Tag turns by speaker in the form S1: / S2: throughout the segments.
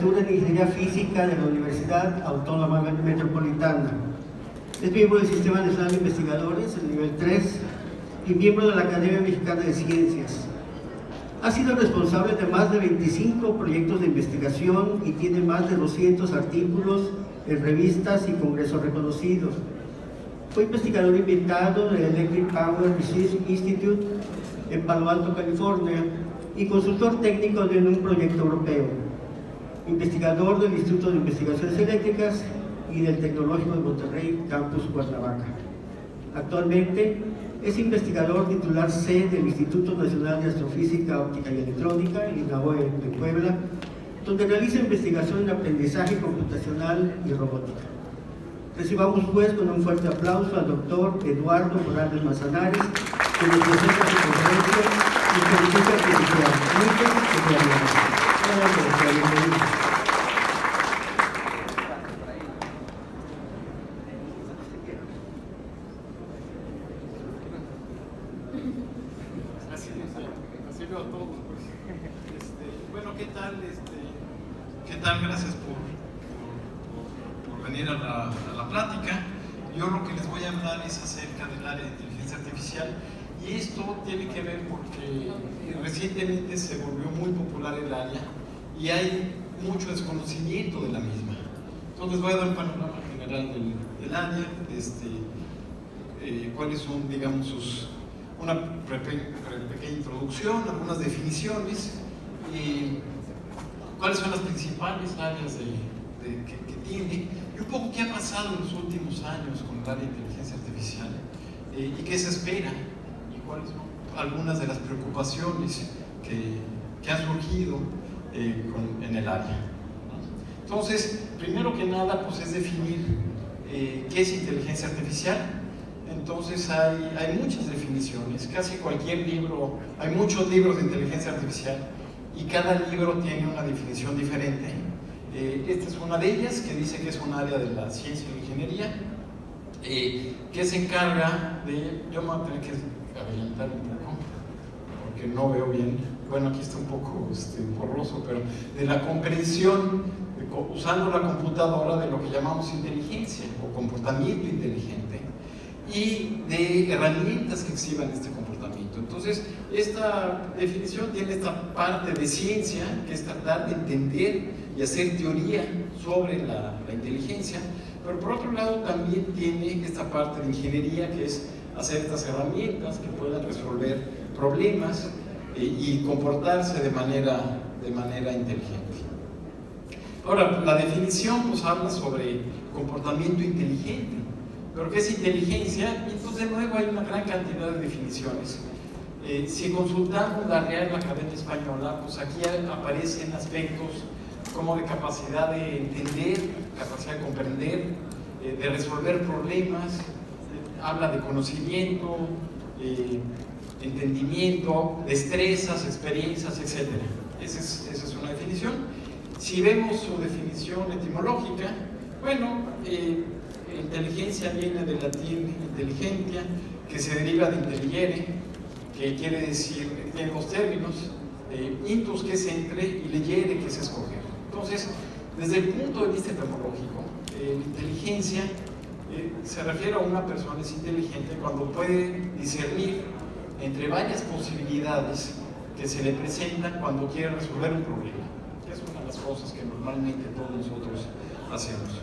S1: licenciatura en Ingeniería Física de la Universidad Autónoma Metropolitana. Es miembro del Sistema Nacional de Investigadores, el nivel 3, y miembro de la Academia Mexicana de Ciencias. Ha sido responsable de más de 25 proyectos de investigación y tiene más de 200 artículos en revistas y congresos reconocidos. Fue investigador invitado del Electric Power Research Institute en Palo Alto, California, y consultor técnico de un proyecto europeo. Investigador del Instituto de Investigaciones Eléctricas y del Tecnológico de Monterrey, Campus Cuernavaca. Actualmente es investigador titular C del Instituto Nacional de Astrofísica, Óptica y Electrónica, el INAOE de Puebla, donde realiza investigación en aprendizaje computacional y robótica. Recibamos pues con un fuerte aplauso al doctor Eduardo Morales Manzanares, que nos presenta su conferencia Inteligencia Artificial, mitos y realidades.
S2: Bueno, ¿qué tal? ¿Qué tal? Gracias por venir a la plática. Yo lo que les voy a hablar es acerca del área de inteligencia artificial, y esto tiene que ver porque recientemente se volvió muy popular el área y hay mucho desconocimiento de la misma. Entonces voy a dar un panorama general del área, cuáles son, digamos, una pequeña introducción, algunas definiciones, y cuáles son las principales áreas que tiene, y un poco qué ha pasado en los últimos años con el área de inteligencia artificial, y qué se espera, y cuáles son algunas de las preocupaciones que han surgido en el área. Entonces, primero que nada, pues es definir qué es inteligencia artificial. Entonces hay muchas definiciones, casi cualquier libro, hay muchos libros de inteligencia artificial y cada libro tiene una definición diferente. Esta es una de ellas, que dice que es un área de la ciencia y la ingeniería, que se encarga de, yo me voy a tener que adelantar un poco porque no veo bien, bueno, aquí está un poco borroso, pero de la comprensión, usando la computadora, de lo que llamamos inteligencia o comportamiento inteligente, y de herramientas que exhiban este comportamiento. Entonces, esta definición tiene esta parte de ciencia, que es tratar de entender y hacer teoría sobre la inteligencia, pero por otro lado también tiene esta parte de ingeniería, que es hacer estas herramientas que puedan resolver problemas y comportarse de manera inteligente. Ahora, la definición pues habla sobre comportamiento inteligente. ¿Pero qué es inteligencia? Y entonces de nuevo hay una gran cantidad de definiciones. Si consultamos la Real Academia Española, pues aquí aparecen aspectos como de capacidad de entender, capacidad de comprender, de resolver problemas, habla de conocimiento, entendimiento, destrezas, experiencias, etc. Esa es una definición. Si vemos su definición etimológica, bueno, inteligencia viene del latín inteligentia, que se deriva de intelligere, que quiere decir, tiene dos términos, intus, que es entre, y legere, que es escoger. Entonces, desde el punto de vista etimológico, inteligencia se refiere a una persona que es inteligente cuando puede discernir entre varias posibilidades que se le presentan cuando quiere resolver un problema, que es una de las cosas que normalmente todos nosotros hacemos.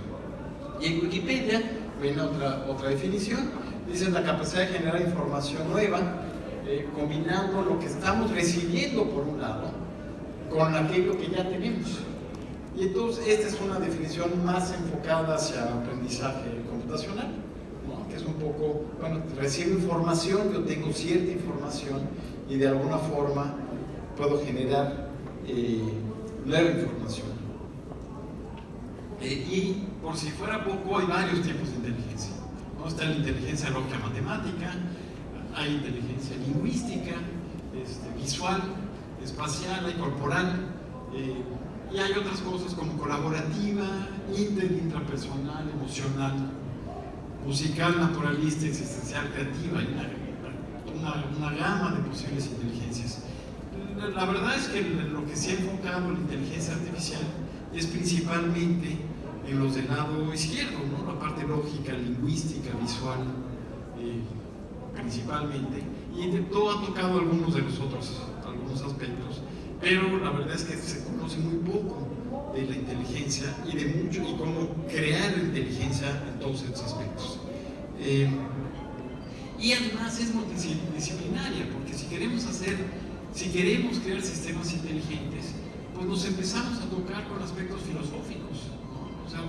S2: Y en Wikipedia viene otra definición, dice la capacidad de generar información nueva, combinando lo que estamos recibiendo por un lado con aquello que ya tenemos. Y entonces esta es una definición más enfocada hacia aprendizaje computacional, ¿no? Que es un poco, bueno, recibo información, yo tengo cierta información y de alguna forma puedo generar nueva información. Y por si fuera poco, hay varios tipos de inteligencia, ¿no? Está la inteligencia lógica matemática, hay inteligencia lingüística, visual, espacial, hay corporal, y hay otras cosas como colaborativa, intrapersonal, emocional, musical, naturalista, existencial, creativa. Hay una gama de posibles inteligencias. La verdad es que lo que se ha enfocado en la inteligencia artificial es principalmente en los del lado izquierdo, ¿no? La parte lógica, lingüística, visual, principalmente, y todo ha tocado algunos algunos aspectos, pero la verdad es que se conoce muy poco de la inteligencia y de mucho, y cómo crear inteligencia en todos estos aspectos. Y además es multidisciplinaria, porque si queremos crear sistemas inteligentes, pues nos empezamos a tocar con aspectos filosóficos, ¿no? O sea,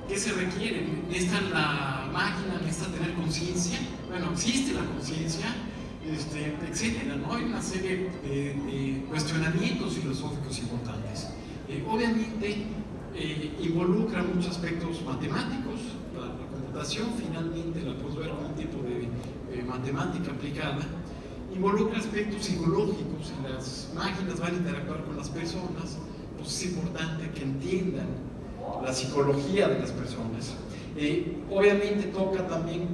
S2: ¿qué se requiere? ¿Necesita la máquina? ¿Necesita tener conciencia? Bueno, existe la conciencia, etcétera, ¿no? Hay una serie de cuestionamientos filosóficos importantes. Obviamente involucra muchos aspectos matemáticos. La computación finalmente la puedes ver como un tipo de matemática aplicada. Involucra aspectos psicológicos, y las máquinas van a interactuar con las personas, pues es importante que entiendan la psicología de las personas. Obviamente toca también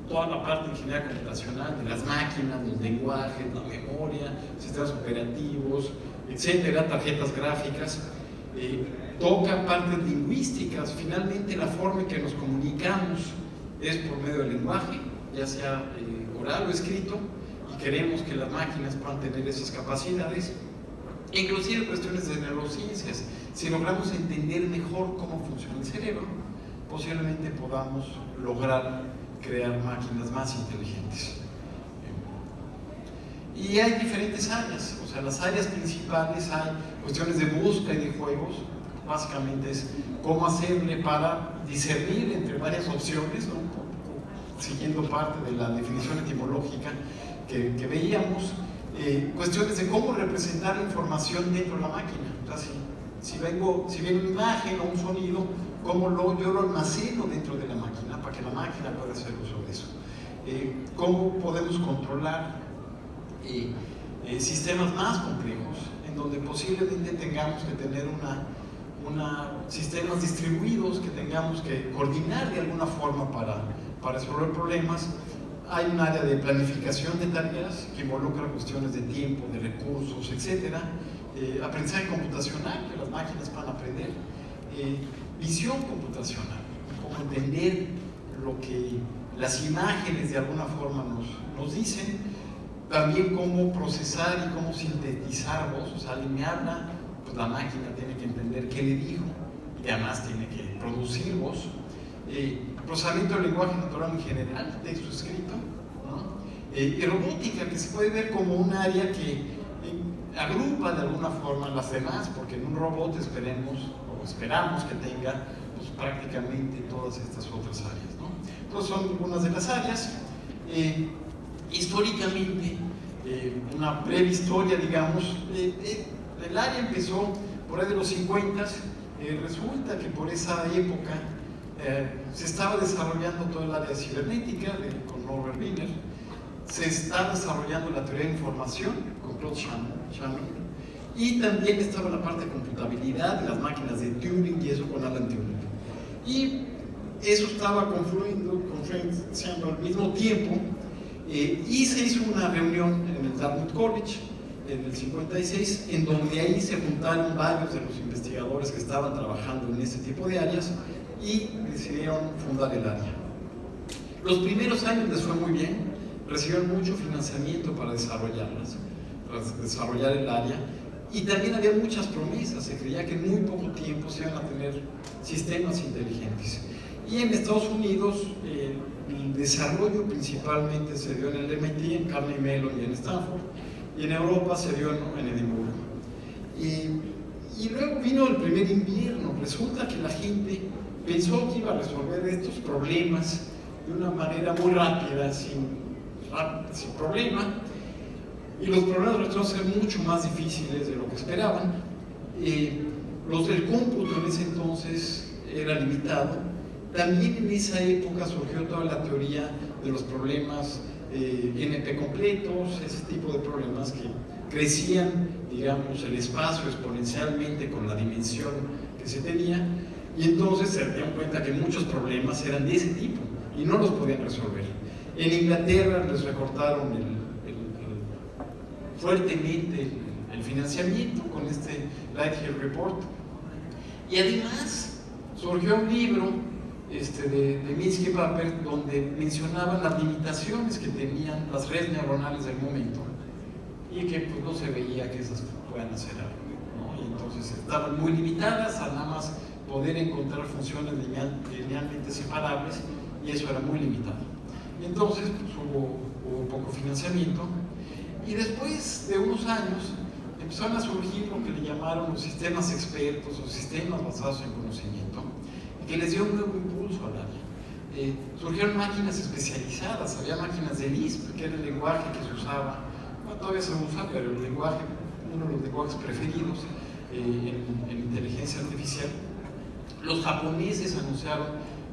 S2: toda la parte de ingeniería computacional, de las máquinas, los lenguajes, la memoria, sistemas operativos, etcétera, tarjetas gráficas. Toca partes lingüísticas. Finalmente la forma en que nos comunicamos es por medio del lenguaje, ya sea oral o escrito, y queremos que las máquinas puedan tener esas capacidades. Inclusive cuestiones de neurociencias. Si logramos entender mejor cómo funciona el cerebro, posiblemente podamos lograr crear máquinas más inteligentes. Y hay diferentes áreas, o sea, las áreas principales, hay cuestiones de búsqueda y de juegos. Básicamente es cómo hacerle para discernir entre varias opciones, ¿no? Siguiendo parte de la definición etimológica que veíamos. Cuestiones de cómo representar la información dentro de la máquina. O sea, si viene una imagen o un sonido, cómo yo lo almaceno dentro de la máquina para que la máquina pueda hacer uso de eso. Cómo podemos controlar sistemas más complejos, en donde posiblemente tengamos que tener sistemas distribuidos, que tengamos que coordinar de alguna forma para resolver problemas. Hay un área de planificación de tareas que involucra cuestiones de tiempo, de recursos, etc. Aprendizaje computacional, que las máquinas van a aprender. Visión computacional, cómo entender lo que las imágenes de alguna forma nos dicen. También cómo procesar y cómo sintetizar voz. O sea, alguien me habla, pues la máquina tiene que entender qué le dijo y además tiene que producir voz. Procesamiento del lenguaje natural en general, texto escrito, ¿no? Y robótica, que se puede ver como un área que agrupa de alguna forma las demás, porque en un robot esperamos que tenga pues, prácticamente todas estas otras áreas, ¿no? Entonces son algunas de las áreas. Históricamente, una breve historia, digamos, el área empezó por ahí de los 50. Resulta que por esa época se estaba desarrollando todo el área cibernética con Norbert Wiener, se está desarrollando la teoría de información con Claude Shannon, y también estaba la parte de computabilidad de las máquinas de Turing, y eso con Alan Turing. Y eso estaba confluenciando al mismo tiempo, y se hizo una reunión en el Dartmouth College en el 56, en donde ahí se juntaron varios de los investigadores que estaban trabajando en este tipo de áreas y decidieron fundar el área. Los primeros años les fue muy bien, recibieron mucho financiamiento para desarrollarlas, para desarrollar el área, y también había muchas promesas. Se creía que en muy poco tiempo se iban a tener sistemas inteligentes. Y en Estados Unidos el desarrollo principalmente se dio en el MIT, en Carnegie Mellon y en Stanford, y en Europa se dio en Edimburgo. Y luego vino el primer invierno. Resulta que la gente pensó que iba a resolver estos problemas de una manera muy rápida, sin problema, y los problemas resultaron ser mucho más difíciles de lo que esperaban. Los del cómputo en ese entonces era limitado. También en esa época surgió toda la teoría de los problemas NP completos, ese tipo de problemas que crecían, digamos, el espacio exponencialmente con la dimensión que se tenía, y entonces se dieron cuenta que muchos problemas eran de ese tipo y no los podían resolver. En Inglaterra les recortaron fuertemente el financiamiento con este Light Year Report, Y además surgió un libro de Minsky-Papert donde mencionaban las limitaciones que tenían las redes neuronales del momento y que pues, no se veía que esas puedan hacer algo, ¿no? Y entonces estaban muy limitadas a nada más poder encontrar funciones linealmente separables, y eso era muy limitado. Y entonces pues, hubo poco financiamiento, y después de unos años empezaron a surgir lo que le llamaron los sistemas expertos o sistemas basados en conocimiento, que les dio un nuevo impulso al área. Surgieron máquinas especializadas, había máquinas de Lisp, que era el lenguaje que se usaba, bueno, todavía se usa, pero el lenguaje, uno de los lenguajes preferidos en inteligencia artificial. Los japoneses anunciaron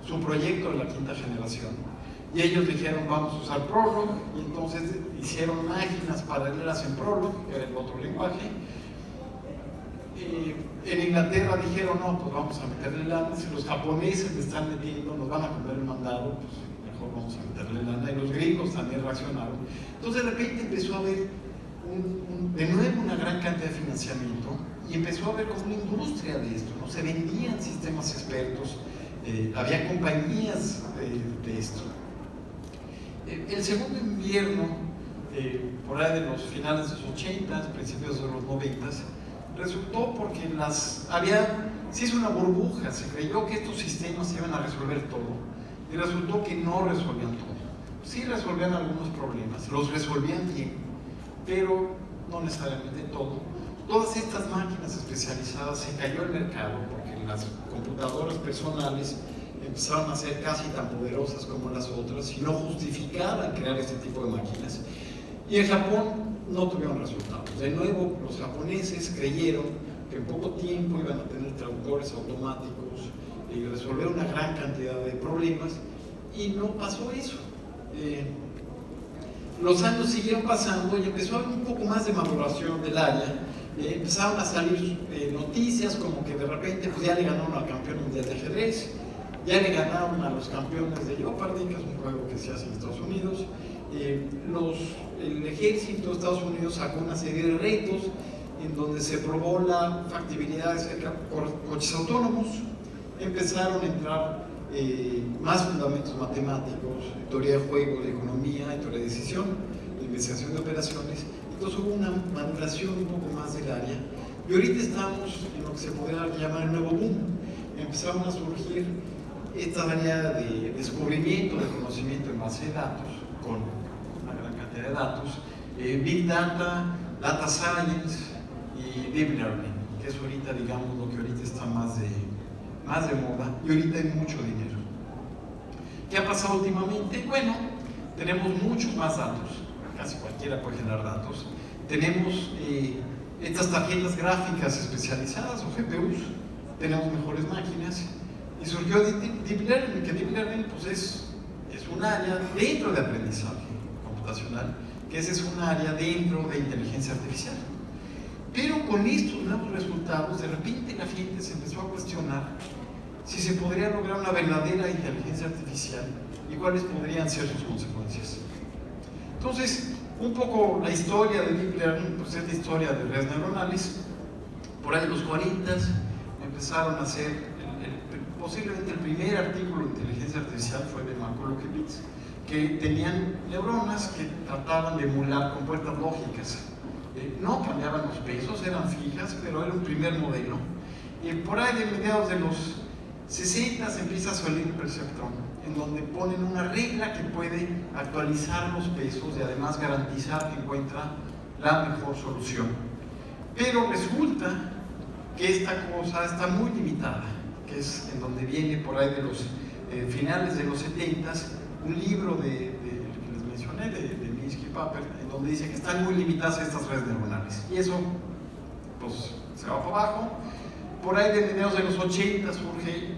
S2: su proyecto de la quinta generación, y ellos dijeron vamos a usar Prolog, y entonces hicieron máquinas paralelas en Prolog, que era el otro lenguaje. En Inglaterra dijeron no, pues vamos a meterle lana, si los japoneses le están metiendo, nos van a comer el mandado, pues mejor vamos a meterle lana, y los gringos también reaccionaron. Entonces de repente empezó a haber de nuevo una gran cantidad de financiamiento, y empezó a haber como una industria de esto, ¿no? Se vendían sistemas expertos, había compañías de esto. El segundo invierno, por ahí de los finales de los 80, principios de los 90, resultó porque se hizo una burbuja, se creyó que estos sistemas iban a resolver todo, y resultó que no resolvían todo. Sí resolvían algunos problemas, los resolvían bien, pero no necesariamente todo. Todas estas máquinas especializadas, se cayó el mercado porque las computadoras personales empezaron a ser casi tan poderosas como las otras y no justificaban crear este tipo de máquinas. Y en Japón no tuvieron resultados. De nuevo, los japoneses creyeron que en poco tiempo iban a tener traductores automáticos y resolver una gran cantidad de problemas, y no pasó eso. Los años siguieron pasando y empezó a haber un poco más de maduración del área. Empezaron a salir noticias como que de repente pues, ya le ganaron al campeón mundial de ajedrez, ya le ganaron a los campeones de Jeopardy, que es un juego que se hace en Estados Unidos. El ejército de Estados Unidos sacó una serie de retos en donde se probó la factibilidad de hacer coches autónomos. Empezaron a entrar más fundamentos matemáticos, teoría de juego, de economía, teoría de decisión, de investigación de operaciones. Entonces hubo una maduración un poco más del área, y ahorita estamos en lo que se podría llamar el nuevo boom. Empezaron a surgir esta variedad de descubrimiento de conocimiento en base de datos, con una gran cantidad de datos, Big Data, Data Science y Deep Learning, que es ahorita, digamos, lo que ahorita está más de moda, y ahorita hay mucho dinero. ¿Qué ha pasado últimamente? Bueno, tenemos muchos más datos, casi cualquiera puede generar datos. Tenemos estas tarjetas gráficas especializadas o GPUs, tenemos mejores máquinas, y surgió Deep Learning, que Deep Learning pues es un área dentro de aprendizaje computacional, que ese es un área dentro de inteligencia artificial. Pero con estos nuevos resultados, de repente la gente se empezó a cuestionar si se podría lograr una verdadera inteligencia artificial y cuáles podrían ser sus consecuencias. Entonces, un poco la historia de Deep Learning pues es la historia de redes neuronales. Por ahí en los 40 empezaron a hacer, posiblemente el primer artículo de inteligencia artificial fue de McCulloch-Lewis, que tenían neuronas que trataban de emular con puertas lógicas. No cambiaban los pesos, eran fijas, pero era un primer modelo. Y por ahí de mediados de los 60 se empieza a salir el perceptrón, en donde ponen una regla que puede actualizar los pesos y además garantizar que encuentra la mejor solución. Pero resulta que esta cosa está muy limitada, que es en donde viene por ahí de los finales de los 70 un libro que les mencioné, de Minsky-Papert, en donde dice que están muy limitadas estas redes neuronales. Y eso, pues, se va para abajo. Por ahí de mediados de los 80 surge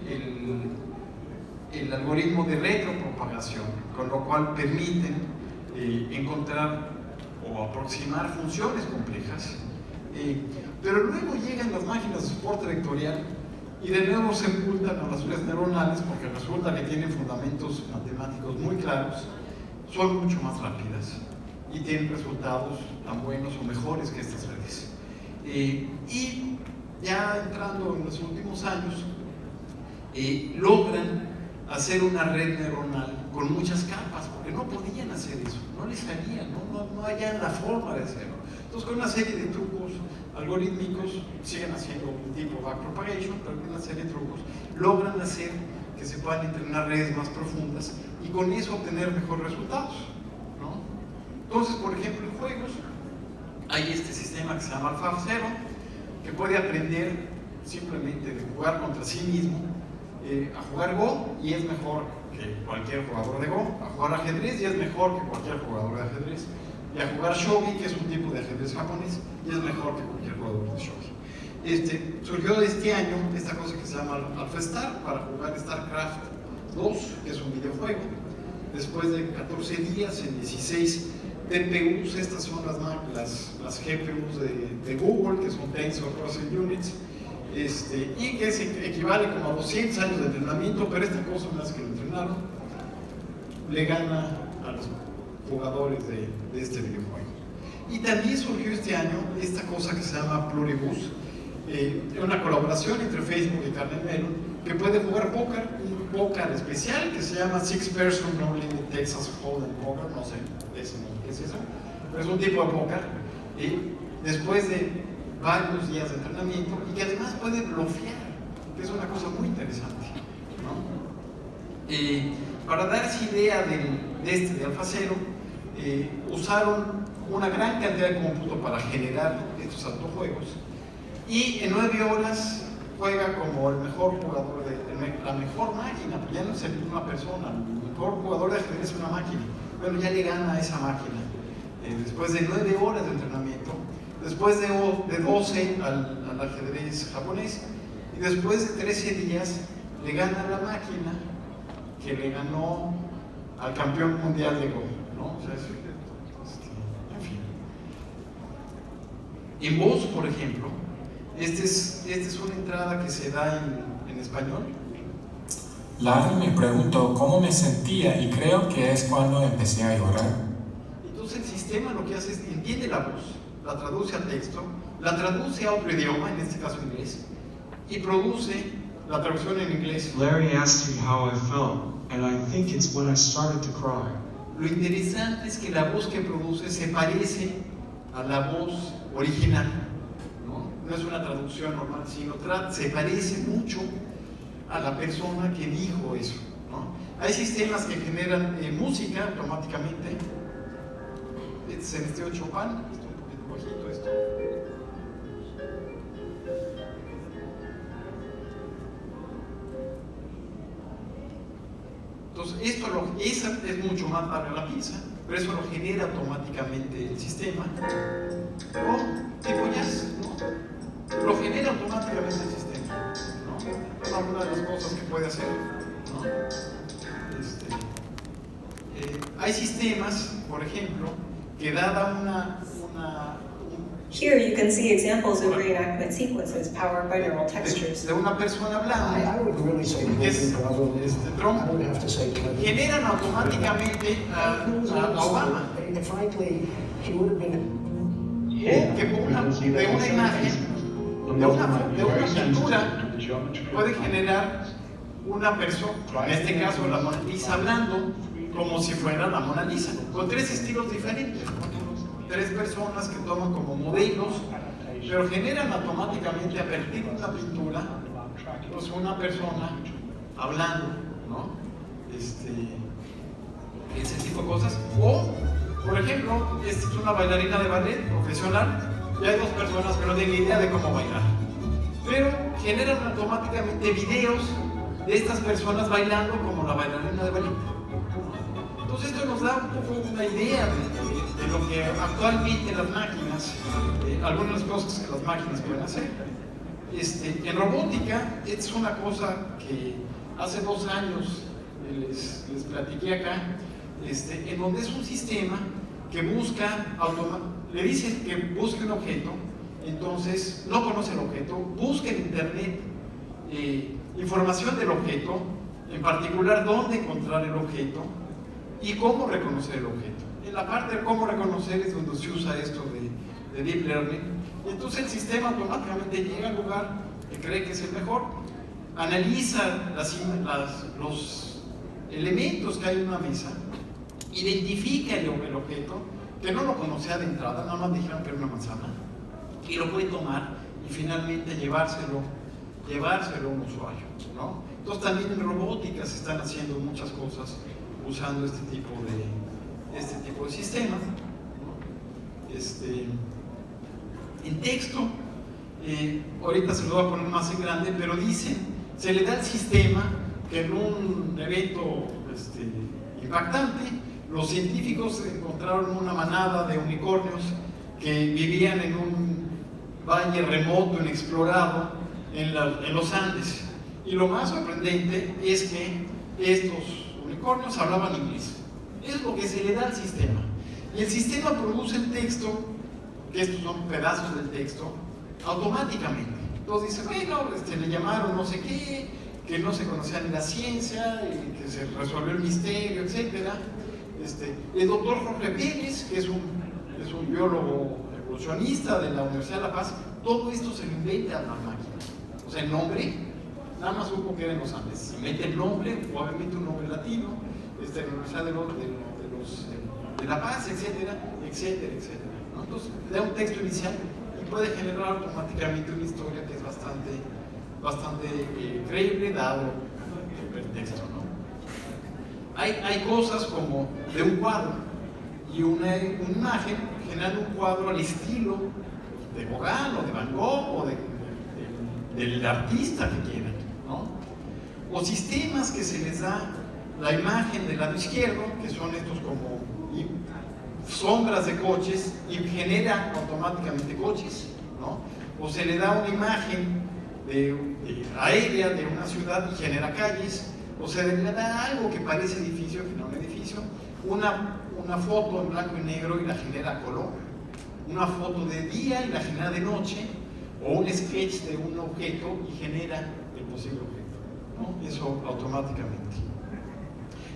S2: el algoritmo de retropropagación, con lo cual permiten encontrar o aproximar funciones complejas. Pero luego llegan las máquinas de soporte vectorial y de nuevo se ocultan a las redes neuronales porque resulta que tienen fundamentos matemáticos muy claros, son mucho más rápidas y tienen resultados tan buenos o mejores que estas redes. Y ya entrando en los últimos años, logran hacer una red neuronal con muchas capas, porque no podían hacer eso, no les salía, no hallaban la forma de hacerlo. Entonces, con una serie de trucos algorítmicos, siguen haciendo un tipo backpropagation, pero con una serie de trucos, logran hacer que se puedan entrenar redes más profundas y con eso obtener mejores resultados, ¿no? Entonces, por ejemplo, en juegos, hay este sistema que se llama AlphaZero, que puede aprender simplemente de jugar contra sí mismo, a jugar Go y es mejor que cualquier jugador de Go, a jugar ajedrez y es mejor que cualquier jugador de ajedrez, y a jugar shogi, que es un tipo de ajedrez japonés, y es mejor que cualquier jugador de shogi. Surgió este año esta cosa que se llama AlphaStar para jugar StarCraft 2, que es un videojuego. Después de 14 días en 16 TPUs, estas son las GPUs de Google, que son Tensor Processing Units, y que equivale como a 200 años de entrenamiento, pero esta cosa más que lo entrenaron, le gana a los jugadores de este videojuego. Y también surgió este año esta cosa que se llama Pluribus, una colaboración entre Facebook y Carnegie Mellon, que puede jugar póker, un póker especial que se llama Six Person No Limit Texas Hold'em Poker, no sé qué es eso, pero es un tipo de póker, después de varios días de entrenamiento, y que además puede blofear, que es una cosa muy interesante, ¿no? Para darse idea de AlphaZero, usaron una gran cantidad de cómputo para generar estos autojuegos, y en 9 horas juega como el mejor jugador, la mejor máquina, pues ya no es una persona, el mejor jugador de ajedrez es una máquina, pero ya le gana a esa máquina, después de 9 horas de entrenamiento, después de 12 al ajedrez japonés, y después de 13 días le gana a la máquina que le ganó al campeón mundial de Go, ¿no? O sea, en fin. En voz, por ejemplo, esta es una entrada que se da en español.
S3: Larry me preguntó cómo me sentía y creo que es cuando empecé a llorar.
S2: Entonces el sistema lo que hace es entiende la voz, la traduce al texto, la traduce a otro idioma, en este caso inglés, y produce la traducción en inglés.
S4: Larry asked me how I felt, and I think it's when I started to cry.
S2: Lo interesante es que la voz que produce se parece a la voz original, ¿no? No es una traducción normal, sino se parece mucho a la persona que dijo eso, ¿no? Hay sistemas que generan música automáticamente. Este es el estilo Chopin, está un poquito bajito esto. Entonces, esa es mucho más larga la pieza, pero eso lo genera automáticamente el sistema. O tipo jazz, ¿no? Lo genera automáticamente el sistema, ¿no? Es alguna de las cosas que puede hacer, ¿no? Hay sistemas, por ejemplo, que dada
S5: Here you can see examples of reenactment sequences powered by neural textures.
S2: de una persona hablando,
S6: I would really say
S2: que es
S6: probably.
S2: Trump,
S6: I would have to say Clinton.
S2: generan automáticamente a Obama.
S6: And frankly, he would have been.
S2: Que de una imagen, de una pintura, puede generar una persona, en este caso la Mona Lisa, hablando como si fuera la Mona Lisa, con 3 estilos diferentes, 3 personas que toman como modelos, pero generan automáticamente a partir de una pintura, pues una persona hablando, ¿no? Ese tipo de cosas. O, por ejemplo, esta es una bailarina de ballet profesional, y hay 2 personas que no tienen idea de cómo bailar, pero generan automáticamente videos de estas personas bailando como la bailarina de ballet. Entonces esto nos da un poco una idea de lo que actualmente las máquinas, algunas de las cosas que las máquinas pueden hacer. En robótica, esta es una cosa que hace 2 años les platiqué acá, en donde es un sistema que busca, le dice que busque un objeto, entonces no conoce el objeto, busca en internet información del objeto, en particular dónde encontrar el objeto y cómo reconocer el objeto. En la parte de cómo reconocer es donde se usa esto de Deep Learning, Y entonces el sistema automáticamente llega al lugar que cree que es el mejor, analiza los elementos que hay en una mesa, identifica el objeto, que no lo conocía de entrada, nada más dijeron que era una manzana, y lo puede tomar y finalmente llevárselo a un usuario, ¿no? Entonces también en robótica se están haciendo muchas cosas usando este tipo de sistemas, ¿no? En texto, ahorita se lo voy a poner más en grande, pero dicen, se le da al sistema que en un evento impactante, los científicos encontraron una manada de unicornios que vivían en un valle remoto, inexplorado, en los Andes. Y lo más sorprendente es que estos unicornios hablaban inglés. Es lo que se le da al sistema. Y el sistema produce el texto, que estos son pedazos del texto, automáticamente. Entonces dice, bueno, le llamaron no sé qué, que no se conocía ni la ciencia, y que se resolvió el misterio, etc. El doctor Jorge Pérez, que es un biólogo evolucionista de la Universidad de La Paz, todo esto se lo inventa a la máquina. O sea, el nombre, nada más supo que era en los Andes. Se mete el nombre, obviamente un nombre latino, la Universidad de La Paz, etcétera, etcétera, etcétera, ¿no? Entonces, le da un texto inicial y puede generar automáticamente una historia que es bastante creíble, dado el texto, ¿no? Hay cosas como de un cuadro y una imagen, generando un cuadro al estilo de Gauguin o de Van Gogh o del artista que quieran, ¿no? O sistemas que se les da la imagen del lado izquierdo, que son estos como sombras de coches y genera automáticamente coches, ¿no? O se le da una imagen aérea de una ciudad y genera calles, o se le da algo que parece edificio, que no es un edificio, una foto en blanco y negro y la genera a color, una foto de día y la genera de noche, o un sketch de un objeto y genera el posible objeto, ¿no? Eso automáticamente.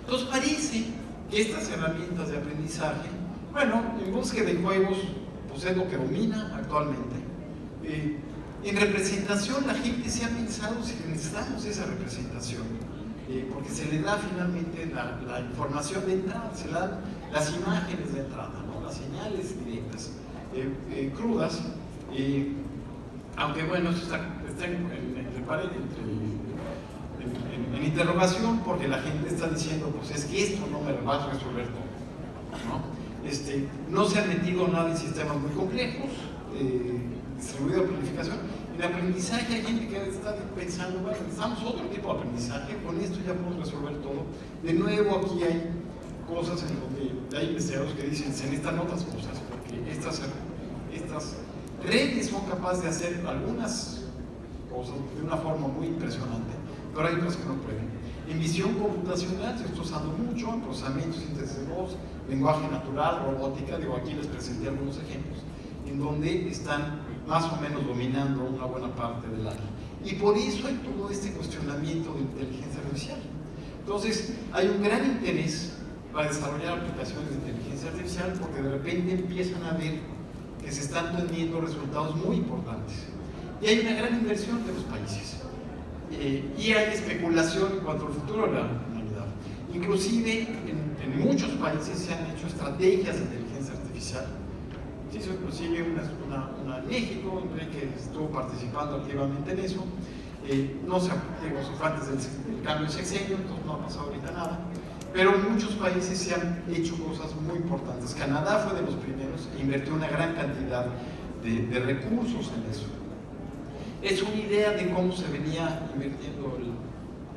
S2: Entonces parece que estas herramientas de aprendizaje, bueno, en búsqueda de juegos, pues es lo que domina actualmente. En representación la gente se ha pensado si necesitamos esa representación, porque se le da finalmente la información de entrada, se le dan las imágenes de entrada, ¿no? Las señales directas, crudas, aunque bueno, eso está en interrogación, porque la gente está diciendo, pues es que esto no me lo va a resolver todo, ¿no? No se han metido nada en sistemas muy complejos, distribuido de planificación. En aprendizaje hay gente que está pensando, bueno, necesitamos otro tipo de aprendizaje, con esto ya podemos resolver todo. De nuevo, aquí hay cosas en donde hay investigadores que dicen, se necesitan otras cosas, porque estas redes son capaces de hacer algunas cosas de una forma muy impresionante, pero hay otras que no pueden. En visión computacional se está usando mucho, en procesamiento, síntesis de voz, lenguaje natural, robótica, digo, aquí les presenté algunos ejemplos, en donde están más o menos dominando una buena parte del área. Y por eso hay todo este cuestionamiento de inteligencia artificial. Entonces, hay un gran interés para desarrollar aplicaciones de inteligencia artificial, porque de repente empiezan a ver que se están teniendo resultados muy importantes. Y hay una gran inversión de los países. Y hay especulación en cuanto al futuro de la humanidad. Inclusive en muchos países se han hecho estrategias de inteligencia artificial. Sí, inclusive una en México, que estuvo participando activamente en eso. No sé, eso fue antes del cambio de sexenio, entonces no ha pasado ahorita nada. Pero en muchos países se han hecho cosas muy importantes. Canadá fue de los primeros e invirtió una gran cantidad de recursos en eso. Es una idea de cómo se venía invirtiendo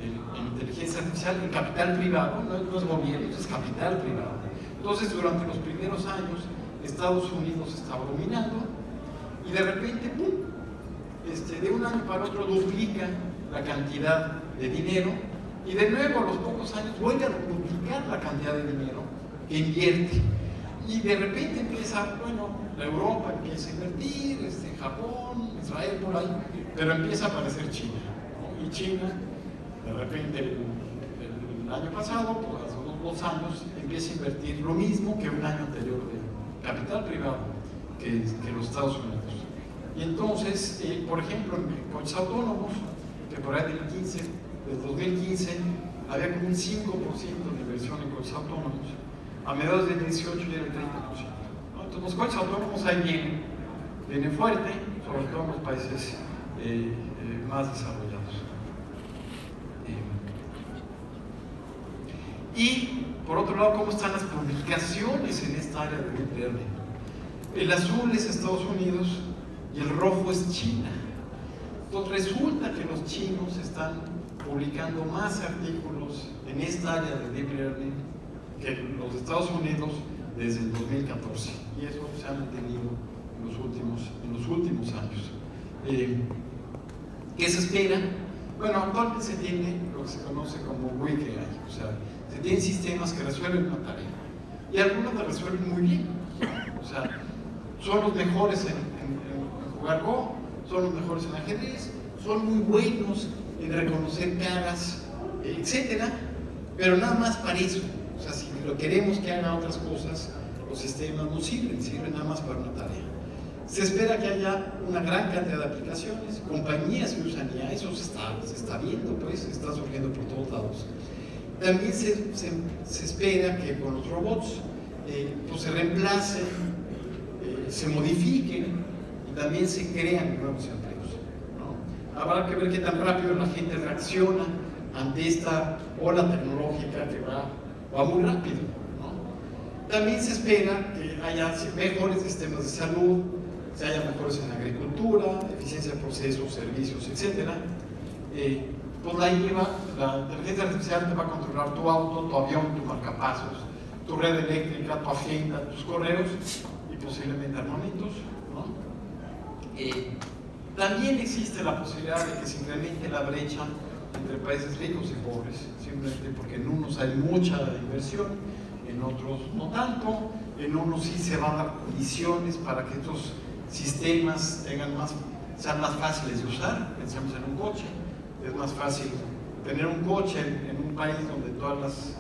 S2: en inteligencia artificial, en capital privado, no es gobierno, es capital privado. Entonces, durante los primeros años, Estados Unidos estaba dominando y de repente, ¡pum!, de un año para otro duplica la cantidad de dinero y de nuevo a los pocos años vuelve a duplicar la cantidad de dinero que invierte. Y de repente empieza, bueno, Europa empieza a invertir, Japón, Israel, por ahí, pero empieza a aparecer China, ¿no? Y China, de repente, el año pasado, pues hace 2 años, empieza a invertir lo mismo que un año anterior de capital privado que los Estados Unidos. Y entonces, por ejemplo, en coches autónomos, que por ahí del 2015, había como un 5% de inversión en coches autónomos. A mediados del 18 ya era el 30%. ¿No? Entonces los coches autónomos ahí vienen fuerte, sobre todo en los países más desarrollados. Y por otro lado, ¿cómo están las publicaciones en esta área de Deep Learning? El azul es Estados Unidos y el rojo es China. Entonces resulta que los chinos están publicando más artículos en esta área de Deep Learning que los Estados Unidos desde el 2014. Y eso se ha mantenido en los últimos años. ¿Qué se espera? Bueno, actualmente se tiene lo que se conoce como WikiAI, o sea, se tienen sistemas que resuelven una tarea y algunos la resuelven muy bien. O sea, son los mejores en jugar Go, son los mejores en ajedrez, son muy buenos en reconocer caras, etcétera, pero nada más para eso. O sea, si lo queremos que haga otras cosas, los sistemas no sirven nada más para una tarea. Se espera que haya una gran cantidad de aplicaciones, compañías que usan ya, eso se está viendo, pues, está surgiendo por todos lados. También se espera que con los robots pues se reemplacen, se modifiquen y también se crean nuevos empleos, ¿no? Habrá que ver qué tan rápido la gente reacciona ante esta ola tecnológica que va muy rápido, ¿no? También se espera que haya mejores sistemas de salud, se haya mejores en la agricultura, eficiencia de procesos, servicios, etc. Pues la inteligencia artificial te va a controlar tu auto, tu avión, tu marcapasos, tu red eléctrica, tu agenda, tus correos y posiblemente armamentos, ¿no? También existe la posibilidad de que se incremente la brecha entre países ricos y pobres, simplemente porque en unos hay mucha inversión, en otros no tanto, en unos sí se van a dar condiciones para que estos sistemas sean más fáciles de usar. Pensemos en un coche, es más fácil tener un coche en un país donde todas las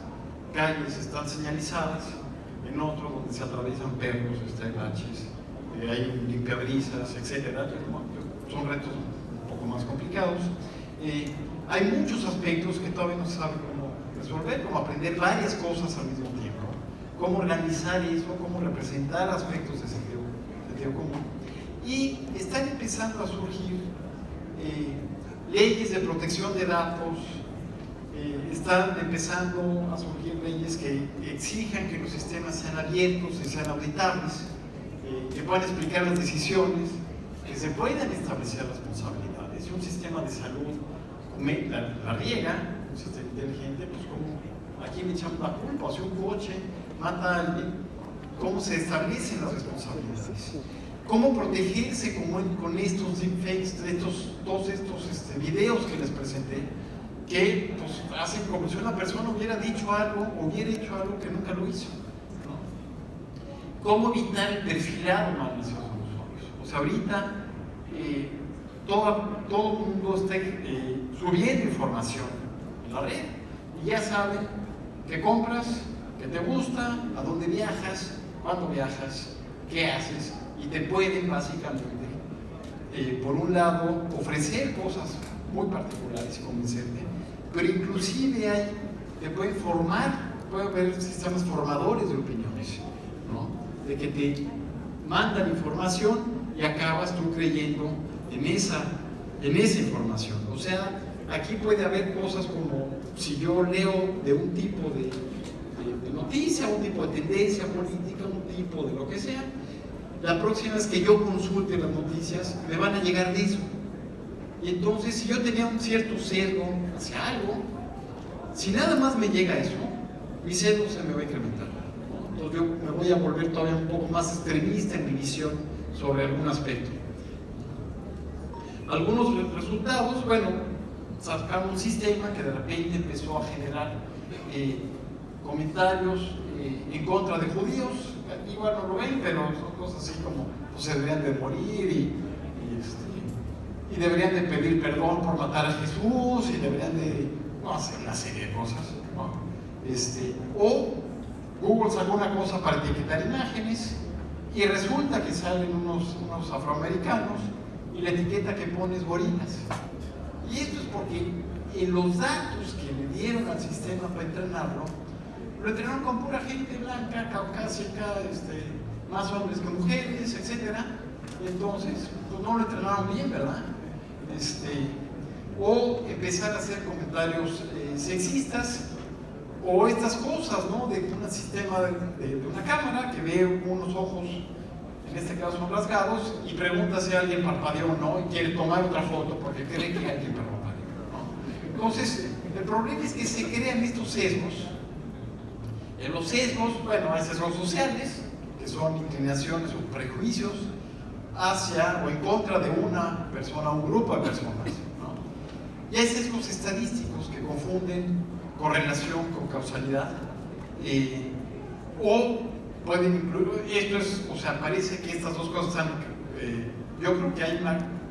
S2: calles están señalizadas, en otro donde se atraviesan perros, baches, hay limpiabrisas, etc. Son retos un poco más complicados. Hay muchos aspectos que todavía no se sabe cómo resolver, como aprender varias cosas al mismo tiempo, cómo organizar eso, cómo representar aspectos de sentido común. Y están empezando a surgir leyes de protección de datos, están empezando a surgir leyes que exijan que los sistemas sean abiertos y sean auditables, que puedan explicar las decisiones, que se puedan establecer responsabilidades. Si un sistema de salud la riega, un sistema inteligente, pues como aquí le echamos la culpa, o si un coche mata a alguien, ¿cómo se establecen las responsabilidades? ¿Cómo protegerse con estos deepfakes, todos estos videos que les presenté, que pues, hacen como si una persona hubiera dicho algo o hubiera hecho algo que nunca lo hizo, ¿no? ¿Cómo evitar el perfilado malicioso de los usuarios? O sea, ahorita todo el mundo está subiendo información en la red y ya saben qué compras, qué te gusta, a dónde viajas, cuándo viajas, qué haces, y te pueden básicamente, por un lado, ofrecer cosas muy particulares y convencerte, pero inclusive te pueden formar, puede haber sistemas formadores de opiniones, ¿no? De que te mandan información y acabas tú creyendo en esa información. O sea, aquí puede haber cosas como, si yo leo de un tipo de noticia, un tipo de tendencia política, un tipo de lo que sea, la próxima vez que yo consulte las noticias, me van a llegar de eso. Y entonces, si yo tenía un cierto sesgo hacia algo, si nada más me llega eso, mi sesgo se me va a incrementar, ¿no? Entonces yo me voy a volver todavía un poco más extremista en mi visión sobre algún aspecto. Algunos resultados, bueno, sacaron un sistema que de repente empezó a generar comentarios en contra de judíos. Igual no lo ven, pero son cosas así como pues, se deberían de morir y deberían de pedir perdón por matar a Jesús y deberían de hacer una serie de cosas, ¿no? O Google sacó una cosa para etiquetar imágenes y resulta que salen unos afroamericanos y la etiqueta que pone es gorilas. Y esto es porque en los datos que le dieron al sistema para entrenarlo, lo entrenaron con pura gente blanca, caucásica, más hombres que mujeres, etc. Entonces, pues no lo entrenaron bien, ¿verdad? O empezar a hacer comentarios sexistas, o estas cosas, ¿no? De un sistema de una cámara que ve unos ojos, en este caso rasgados, y pregunta si alguien parpadeó o no, y quiere tomar otra foto porque cree que alguien parpadeó, ¿no? Entonces, el problema es que se crean estos sesgos. En los sesgos, bueno, hay sesgos sociales, que son inclinaciones o prejuicios hacia o en contra de una persona o un grupo de personas, ¿no? Y hay sesgos estadísticos que confunden correlación con causalidad, o pueden incluir, esto es, o sea, parece que estas dos cosas están, yo creo que hay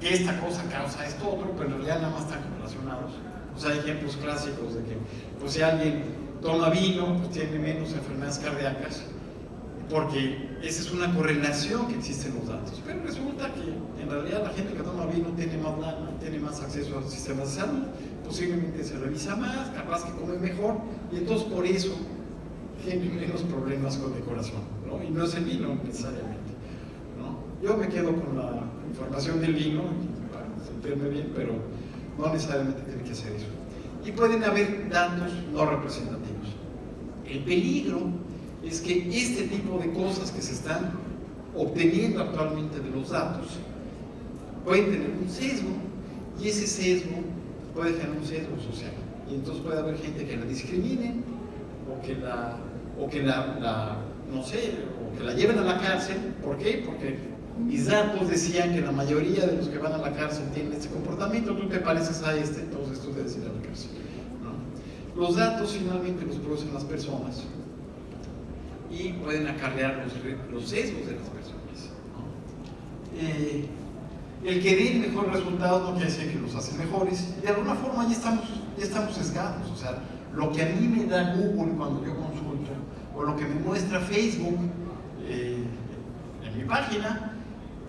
S2: que esta cosa causa esto otro, pero en realidad nada más están relacionados. O sea, hay ejemplos clásicos de que, pues si alguien toma vino, pues tiene menos enfermedades cardíacas, porque esa es una correlación que existe en los datos. Pero resulta que en realidad la gente que toma vino tiene más lana, tiene más acceso a los sistemas de salud, posiblemente se revisa más, capaz que come mejor, y entonces por eso tiene menos problemas con el corazón, ¿no? Y no es el vino necesariamente, ¿no? Yo me quedo con la información del vino para sentirme bien, pero no necesariamente tiene que hacer eso. Y pueden haber datos no representativos. El peligro es que este tipo de cosas que se están obteniendo actualmente de los datos pueden tener un sesgo, y ese sesgo puede generar un sesgo social, y entonces puede haber gente que la discrimine o que no sé, o que la lleven a la cárcel. ¿Por qué? Porque mis datos decían que la mayoría de los que van a la cárcel tienen este comportamiento, tú te pareces a entonces tú debes ir a la cárcel, ¿no? Los datos finalmente los producen las personas y pueden acarrear los sesgos de las personas, ¿no? El que den mejores resultados no quiere decir que los hacen mejores, y de alguna forma ya estamos sesgados. O sea, lo que a mí me da Google cuando yo consulto, o lo que me muestra Facebook en mi página,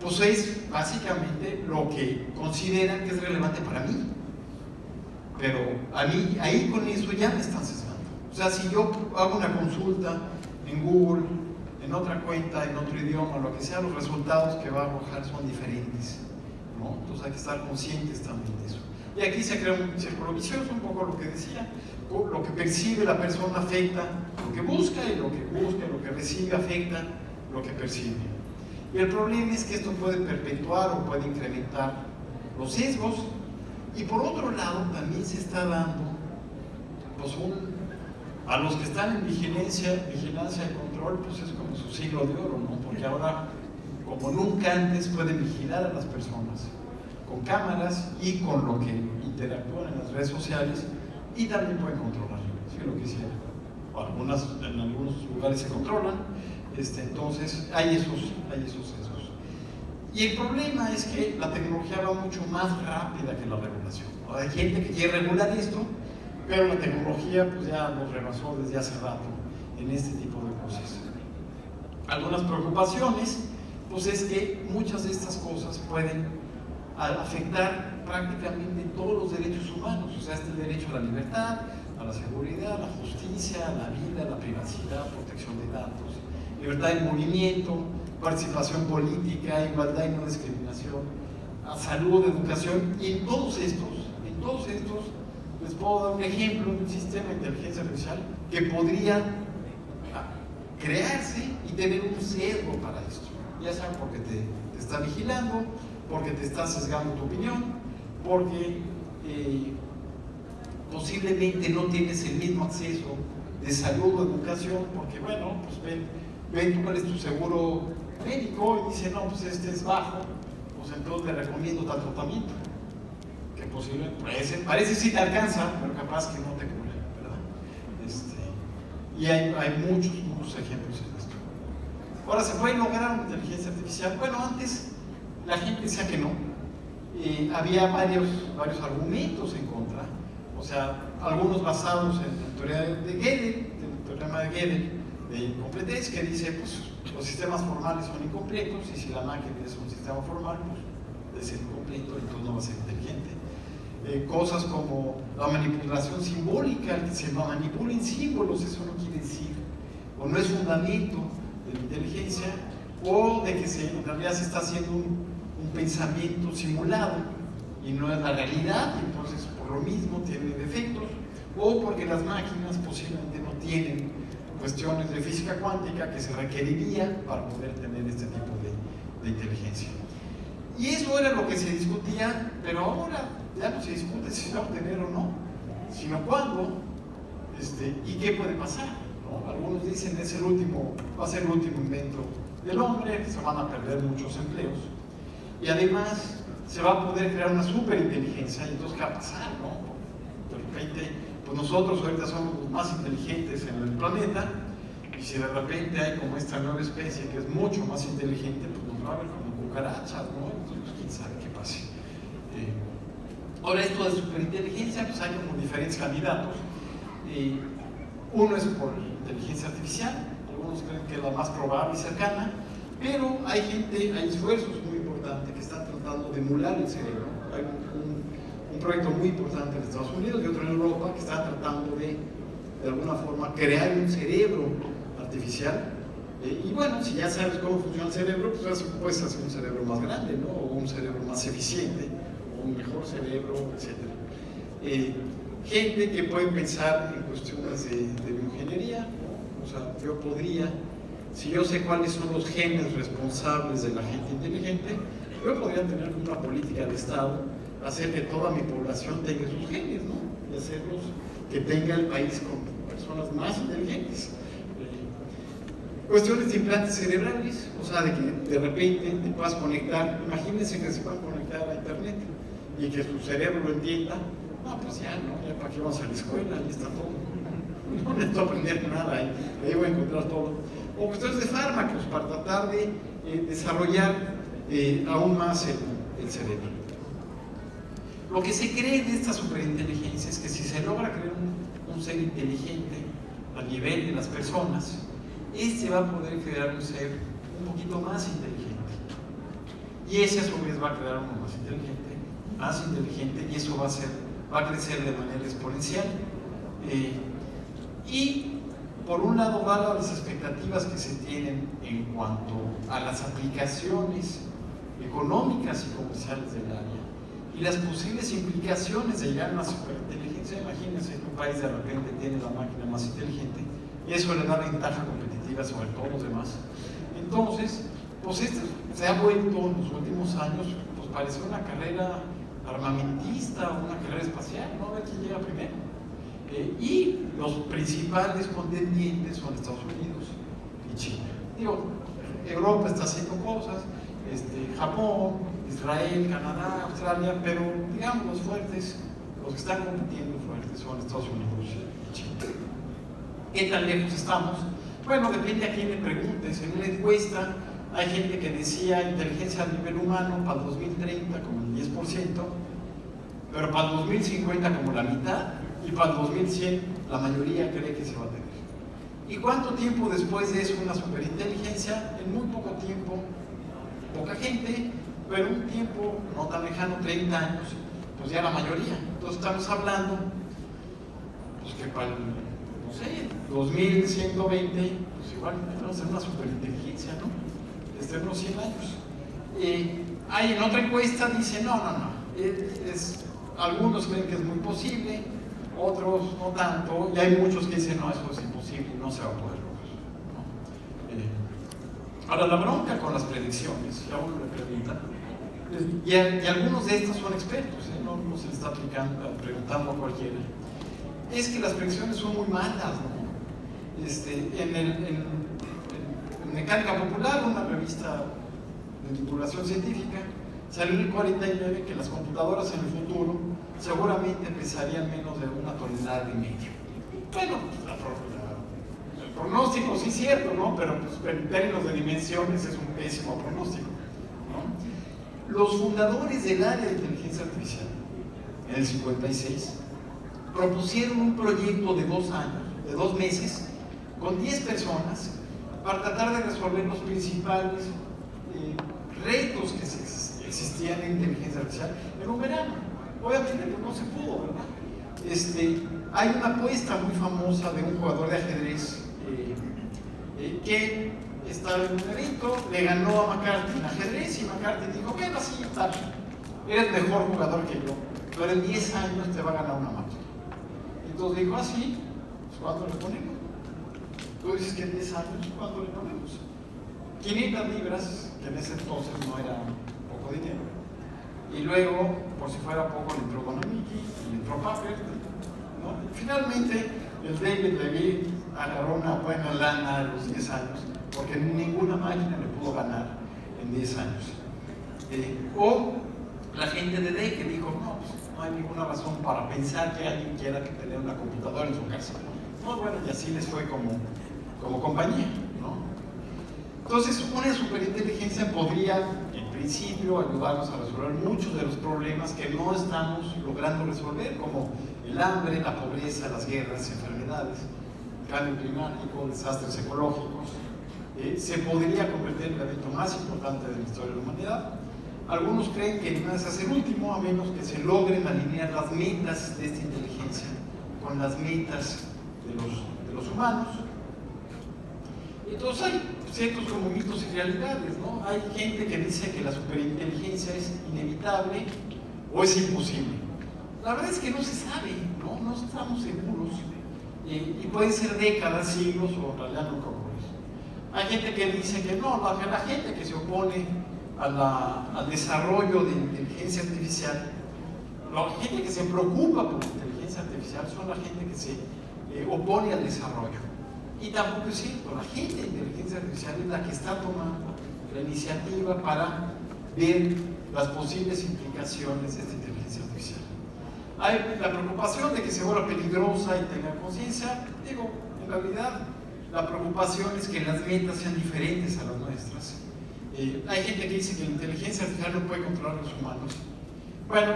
S2: pues es básicamente lo que consideran que es relevante para mí. Pero a mí, ahí con eso ya me están sesgando. O sea, si yo hago una consulta en Google, en otra cuenta, en otro idioma, lo que sea, los resultados que va a arrojar son diferentes, ¿no? Entonces hay que estar conscientes también de eso. Y aquí se crea un círculo vicioso, un poco lo que decía, lo que percibe la persona afecta lo que busca, y lo que busca, lo que recibe afecta lo que percibe. Y el problema es que esto puede perpetuar o puede incrementar los sesgos, y por otro lado también se está dando, pues, a los que están en vigilancia y control, pues es como su siglo de oro, ¿no? Porque ahora, como nunca antes, pueden vigilar a las personas con cámaras y con lo que interactúan en las redes sociales, y también pueden controlar, si lo quisieran. En algunos lugares se controlan, entonces hay esos sesgos. Y el problema es que la tecnología va mucho más rápida que la regulación, ¿no? Hay gente que quiere regular esto, pero la tecnología pues ya nos rebasó desde hace rato en este tipo de cosas. Algunas preocupaciones, pues es que muchas de estas cosas pueden afectar prácticamente todos los derechos humanos. O sea, el derecho a la libertad, a la seguridad, a la justicia, a la vida, a la privacidad, protección de datos, libertad de movimiento, participación política, igualdad y no discriminación, a salud, educación. Y en todos estos les puedo dar un ejemplo de un sistema de inteligencia artificial que podría crearse y tener un sesgo para esto, ya sea porque te está vigilando, porque te está sesgando tu opinión, porque posiblemente no tienes el mismo acceso de salud o educación, porque bueno, pues ven cuál es tu seguro médico y dice, no, pues este es bajo, pues entonces te recomiendo tal tratamiento, que posiblemente parece sí te alcanza, pero capaz que no te cubre, ¿verdad? Y hay muchos ejemplos en esto. Ahora, ¿se puede lograr una inteligencia artificial? Bueno, antes la gente decía que no. Había varios argumentos en contra, o sea, algunos basados en la teoría de Gödel, el teorema de Gödel de incompletez, que dice, pues, los sistemas formales son incompletos, y si la máquina es un sistema formal, pues de ser completo, entonces no va a ser inteligente. Cosas como la manipulación simbólica, que se manipulen símbolos, eso no quiere decir, o no es fundamento de la inteligencia, o de que en realidad se está haciendo un pensamiento simulado y no es la realidad, y entonces por lo mismo tiene defectos, o porque las máquinas posiblemente no tienen cuestiones de física cuántica que se requerirían para poder tener este tipo de inteligencia. Y eso era lo que se discutía, pero ahora ya no se discute si se va a obtener o no, sino cuándo, y qué puede pasar, ¿no? Algunos dicen va a ser el último invento del hombre, se van a perder muchos empleos, y además se va a poder crear una superinteligencia, y entonces ¿qué va a pasar, no? De repente, pues nosotros ahorita somos los más inteligentes en el planeta, y si de repente hay como esta nueva especie que es mucho más inteligente, pues nos va a ver como cucarachas, ¿no? Entonces, quién sabe qué pase. Ahora, esto de superinteligencia, pues hay como diferentes candidatos. Uno es por inteligencia artificial, algunos creen que es la más probable y cercana, pero hay esfuerzos muy importantes que están tratando de emular el cerebro. Hay un proyecto muy importante en Estados Unidos y otro en Europa que está tratando de alguna forma, crear un cerebro artificial. Y bueno, si ya sabes cómo funciona el cerebro, pues puedes hacer un cerebro más grande, ¿no? O un cerebro más eficiente, o un mejor cerebro, etc. Gente que puede pensar en cuestiones de bioingeniería, ¿no? O sea, yo podría, si yo sé cuáles son los genes responsables de la gente inteligente, yo podría tener una política de Estado, hacer que toda mi población tenga sus genes, ¿no? Y hacerlos que tenga el país con personas más inteligentes. Cuestiones de implantes cerebrales, o sea, de que de repente te puedas conectar, imagínense que se puedan conectar a internet y que su cerebro lo entienda. No, pues ya, ¿no? Ya para qué vamos a la escuela, ahí está todo. No necesito aprender nada, ahí voy a encontrar todo. O cuestiones de fármacos para tratar de desarrollar aún más el cerebro. Lo que se cree de esta superinteligencia es que si se logra crear un ser inteligente a nivel de las personas, va a poder crear un ser un poquito más inteligente. Y ese a su vez va a crear uno más inteligente, y eso va a crecer de manera exponencial. Y por un lado, dadas las expectativas que se tienen en cuanto a las aplicaciones económicas y comerciales del área, y las posibles implicaciones de llegar a una superinteligencia, imagínense que un país de repente tiene la máquina más inteligente, y eso le da ventaja competitiva sobre todos los demás. Entonces, pues esto se ha vuelto en los últimos años, pues parece una carrera armamentista, una carrera espacial, ¿no? A ver quién llega primero. Y los principales contendientes son Estados Unidos y China. Digo, Europa está haciendo cosas, Japón, Israel, Canadá, Australia, pero digamos los fuertes, los que están compitiendo fuertes son Estados Unidos y China. ¿Qué tan lejos estamos? Bueno, depende a quién le preguntes. En una encuesta hay gente que decía inteligencia a nivel humano para el 2030 como el 10%, pero para el 2050 como la mitad, y para el 2100 la mayoría cree que se va a tener. ¿Y cuánto tiempo después de eso una superinteligencia? En muy poco tiempo, poca gente, pero un tiempo no tan lejano, 30 años, pues ya la mayoría. Entonces estamos hablando, pues que para el, no sé, 2120, pues igual vamos a hacer una superinteligencia, ¿no? Desde unos 100 años. Hay en otra encuesta dice, no. Algunos creen que es muy posible, otros no tanto, y hay muchos que dicen, no, eso es imposible, no se va a poder lograr, ¿no? Ahora, la bronca con las predicciones, ya uno le pregunta, y algunos de estos son expertos, no se le está preguntando a cualquiera, es que las predicciones son muy malas, ¿no? En Mecánica Popular, una revista de divulgación científica, salió en el 49 que las computadoras en el futuro seguramente pesarían menos de 1,5 toneladas. Bueno, el pronóstico sí es cierto, ¿no? Pero pues, en términos de dimensiones es un pésimo pronóstico, ¿no? Los fundadores del área de inteligencia artificial, en el 56, propusieron un proyecto de 2 años, de 2 meses, con 10 personas, para tratar de resolver los principales retos que existía la inteligencia artificial en un verano. Obviamente pues, no se pudo, ¿verdad? Hay una apuesta muy famosa de un jugador de ajedrez que estaba en un evento, le ganó a McCarthy en ajedrez y McCarthy dijo, bueno, sí, tal, eres mejor jugador que yo, pero en 10 años te va a ganar una máquina. Entonces dijo, así, pues ¿cuánto le ponemos? Tú dices que en 10 años, ¿cuánto le ponemos? 500 libras, que en ese entonces no era poco dinero. Y luego, por si fuera poco, le entró Bonamici, le entró Papert, ¿no? Finalmente, el David Levy agarró una buena lana a los 10 años, porque ninguna máquina le pudo ganar en 10 años. O la gente de Day que dijo, no, pues no hay ninguna razón para pensar que alguien quiera tener una computadora en su casa. No, bueno, y así les fue como compañía, ¿no? Entonces, una superinteligencia podría, en principio, ayudarnos a resolver muchos de los problemas que no estamos logrando resolver, como el hambre, la pobreza, las guerras, enfermedades, cambio climático, desastres ecológicos. Se podría convertir en el evento más importante de la historia de la humanidad. Algunos creen que no es el último, a menos que se logren alinear las metas de esta inteligencia con las metas de los humanos. Entonces hay ciertos como mitos y realidades, ¿no? Hay gente que dice que la superinteligencia es inevitable o es imposible. La verdad es que no se sabe, no estamos seguros. Y pueden ser décadas, siglos o en realidad nunca ocurrir. Hay gente que dice que no, la gente que se opone al desarrollo de inteligencia artificial, la gente que se preocupa por la inteligencia artificial son la gente que se opone al desarrollo. Y tampoco es cierto, la gente de inteligencia artificial es la que está tomando la iniciativa para ver las posibles implicaciones de esta inteligencia artificial. Hay la preocupación de que se vuelva peligrosa y tenga conciencia. Digo, en realidad la preocupación es que las metas sean diferentes a las nuestras. Hay gente que dice que la inteligencia artificial no puede controlar a los humanos. Bueno,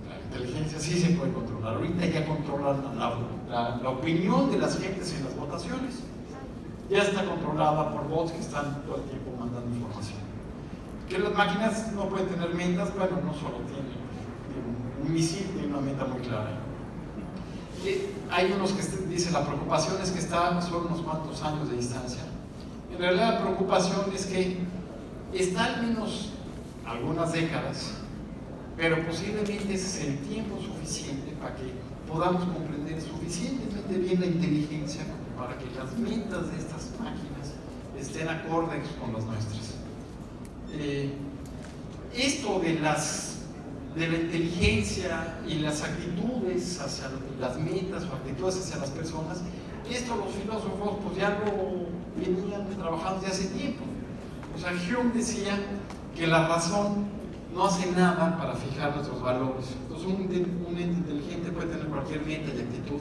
S2: la inteligencia sí se puede controlar. Ahorita ya controla la opinión de las gentes en las votaciones. Ya está controlada por bots que están todo el tiempo mandando información. Que las máquinas no pueden tener metas, bueno, no solo tienen. Un misil tiene una meta muy clara. Hay unos que dicen la preocupación es que está solo unos cuantos años de distancia. En realidad la preocupación es que está al menos algunas décadas, pero posiblemente ese es el tiempo suficiente para que podamos comprender suficientemente bien la inteligencia para que las metas de estas máquinas estén acordes con las nuestras. Esto de la inteligencia y las actitudes hacia las metas o actitudes hacia las personas, esto los filósofos pues ya lo venían trabajando desde hace tiempo. O sea, Hume decía que la razón no hace nada para fijar nuestros valores. Entonces un ente inteligente puede tener cualquier meta y actitud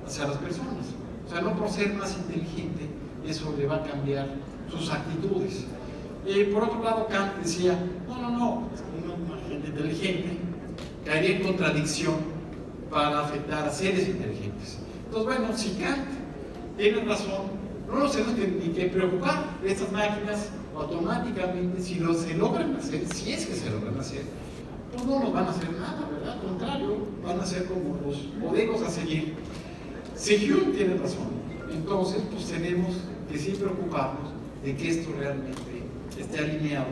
S2: hacia las personas. O sea, no por ser más inteligente eso le va a cambiar sus actitudes. Por otro lado, Kant decía, no, una gente inteligente caería en contradicción para afectar a seres inteligentes. Entonces, bueno, si Kant tiene razón, no nos tenemos ni que preocupar. Estas máquinas automáticamente, si se logran hacer, si es que se logran hacer, pues no nos van a hacer nada, ¿verdad? Al contrario, van a ser como los modelos a seguir. Si Hume tiene razón, entonces pues tenemos que sí preocuparnos de que esto realmente esté alineado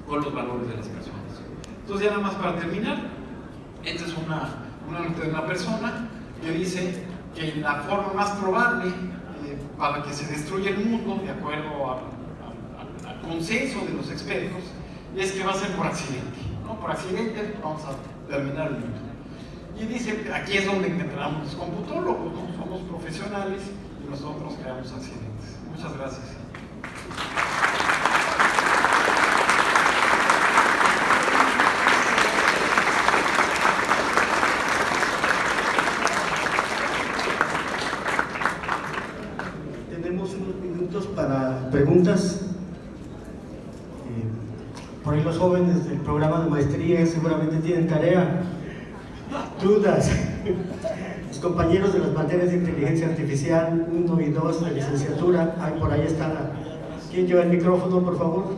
S2: con los valores de las personas. Entonces, ya nada más para terminar, esta es una nota de una persona que dice que la forma más probable para que se destruya el mundo, de acuerdo al consenso de los expertos, es que va a ser por accidente, ¿no? Por accidente vamos a terminar el mundo. Y dice, aquí es donde encontramos los computólogos, ¿no? Somos profesionales y nosotros creamos accidentes. Muchas gracias.
S1: Tenemos unos minutos para preguntas. Por ahí los jóvenes del programa de maestría seguramente tienen tarea, dudas. Los compañeros de las materias de inteligencia artificial 1 y 2 de licenciatura, por ahí está. ¿Quién lleva el micrófono, por favor?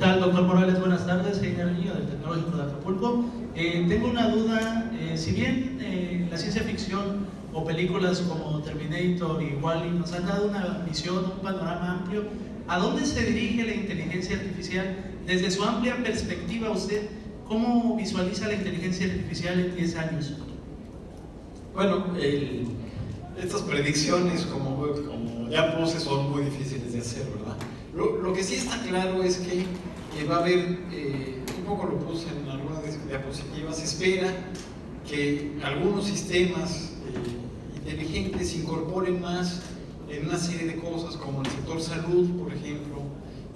S7: tal, doctor Morales? Buenas tardes, Heiner Niño del Tecnológico de Acapulco. Tengo una duda, si bien la ciencia ficción o películas como Terminator y Wall-E nos han dado una visión, un panorama amplio, ¿a dónde se dirige la inteligencia artificial? Desde su amplia perspectiva, ¿usted cómo visualiza la inteligencia artificial en 10 años?
S2: Bueno, estas predicciones, como ya puse, son muy difíciles de hacer, ¿verdad? Lo que sí está claro es que va a haber, un poco lo puse en algunas diapositivas, se espera que algunos sistemas inteligentes incorporen más en una serie de cosas, como el sector salud, por ejemplo,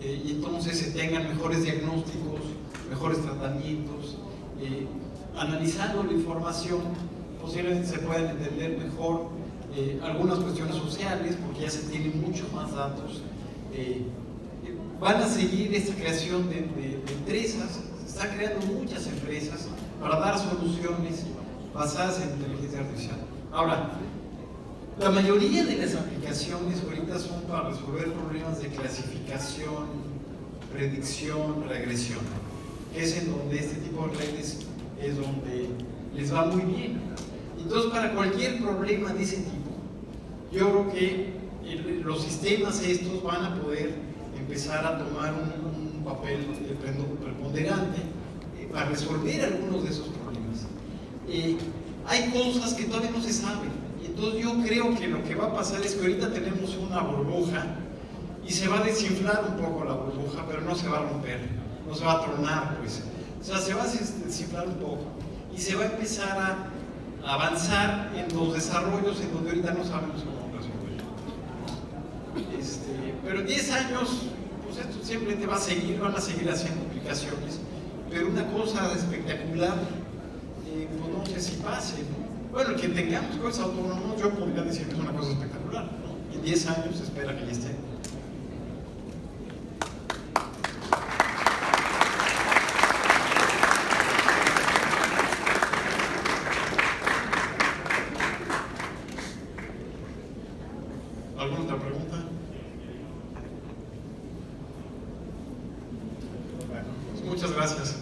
S2: y entonces se tengan mejores diagnósticos, mejores tratamientos, analizando la información, posiblemente se puedan entender mejor algunas cuestiones sociales, porque ya se tienen muchos más datos. Van a seguir esta creación de empresas, se están creando muchas empresas para dar soluciones basadas en inteligencia artificial. Ahora, la mayoría de las aplicaciones ahorita son para resolver problemas de clasificación, predicción, regresión, que es en donde este tipo de redes es donde les va muy bien. Entonces, para cualquier problema de ese tipo, yo creo que los sistemas estos van a poder empezar a tomar un papel preponderante para resolver algunos de esos problemas. Hay cosas que todavía no se saben, y entonces yo creo que lo que va a pasar es que ahorita tenemos una burbuja y se va a desinflar un poco la burbuja, pero no se va a romper, no se va a tronar, pues. O sea, se va a desinflar un poco y se va a empezar a avanzar en los desarrollos en donde ahorita no sabemos cómo resolver. Pero en 10 años, pues esto simplemente va a seguir, van a seguir haciendo aplicaciones, pero una cosa espectacular, pues no sé si pase, ¿no? Bueno, que tengamos coches autónomos, yo podría decir que es una cosa espectacular, ¿no? En 10 años se espera que ya esté. ¿Alguna otra pregunta? Bueno, pues muchas gracias.